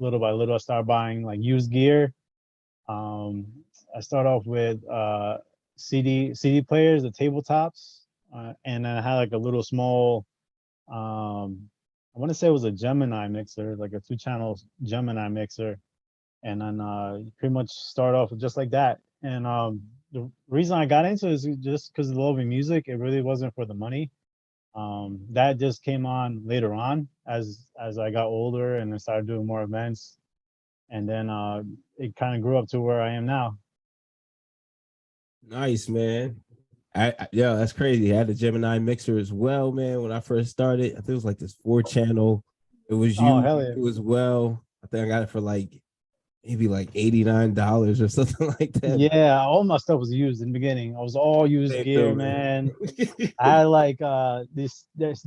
little by little, I started buying like used gear. I start off with CD players, the tabletops, and then I had like a little small. I want to say it was a Gemini mixer, like a 2-channel Gemini mixer, and then pretty much start off just like that. And the reason I got into it is just because of the love of music. It really wasn't for the money. That just came on later on as I got older and I started doing more events, and then it kind of grew up to where I am now. Nice, man. Yeah, that's crazy. I had a Gemini mixer as well, man. When I first started, I think it was like this 4-channel. It was Oh used hell yeah! as well. I think I got it for like maybe like $89 or something like that. Yeah, all my stuff was used in the beginning. I was all used Same gear, thing, man. man. I had like these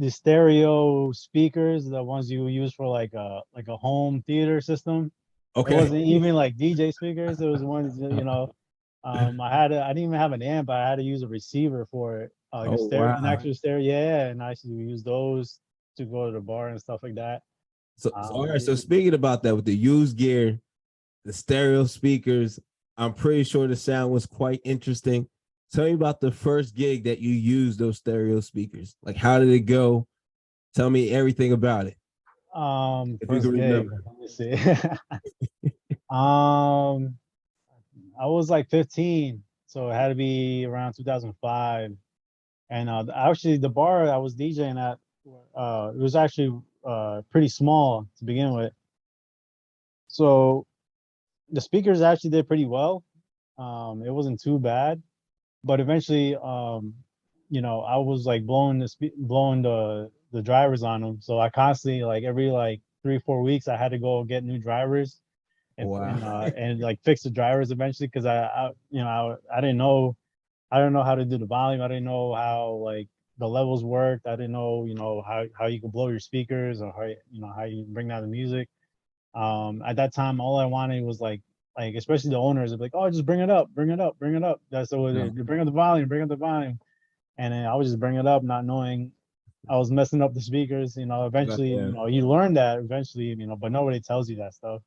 stereo speakers, the ones you use for like a home theater system. It Okay. wasn't even like DJ speakers. It was ones that, I didn't even have an amp, but I had to use a receiver for it, like Oh an wow. actual stereo. Yeah, and I used to use those to go to the bar and stuff like that. So all right. So speaking about that with the used gear, the stereo speakers, I'm pretty sure the sound was quite interesting. Tell me about the first gig that you used those stereo speakers. Like, how did it go? Tell me everything about it, if you can First gig. remember. Let me see. um, I was like 15, so it had to be around 2005. And actually, the bar I was DJing at, it was actually pretty small to begin with. So the speakers actually did pretty well. It wasn't too bad, but eventually, I was like blowing the drivers on them. So I constantly, like every like 3 4 weeks, I had to go get new drivers Wow. and like fix the drivers eventually because I didn't know, I don't know how to do the volume. I didn't know how like the levels worked. I didn't know, how you could blow your speakers or how you bring down the music. At that time, all I wanted was like especially the owners would be like, oh, just bring it up, bring it up, bring it up. That's the way No, they bring up the volume, bring up the volume. And then I would just bring it up, not knowing I was messing up the speakers. Eventually, goddamn. you learn that eventually, but nobody tells you that stuff.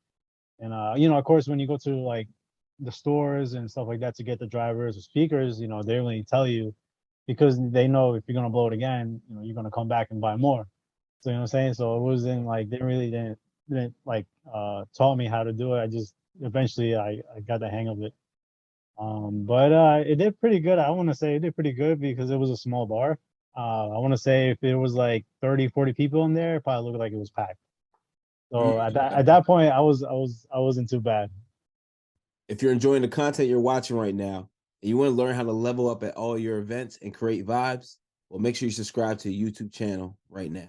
And of course, when you go to like the stores and stuff like that to get the drivers or speakers, they only tell you because they know if you're gonna blow it again, you're gonna come back and buy more. So you know what I'm saying? So it wasn't like they really didn't like taught me how to do it. I just eventually I got the hang of it. But it did pretty good. I want to say it did pretty good because it was a small bar. I want to say if it was like 30, 40 people in there, it probably looked like it was packed. So at that point, I wasn't too bad. If you're enjoying the content you're watching right now and you want to learn how to level up at all your events and create vibes, well, make sure you subscribe to the YouTube channel right now.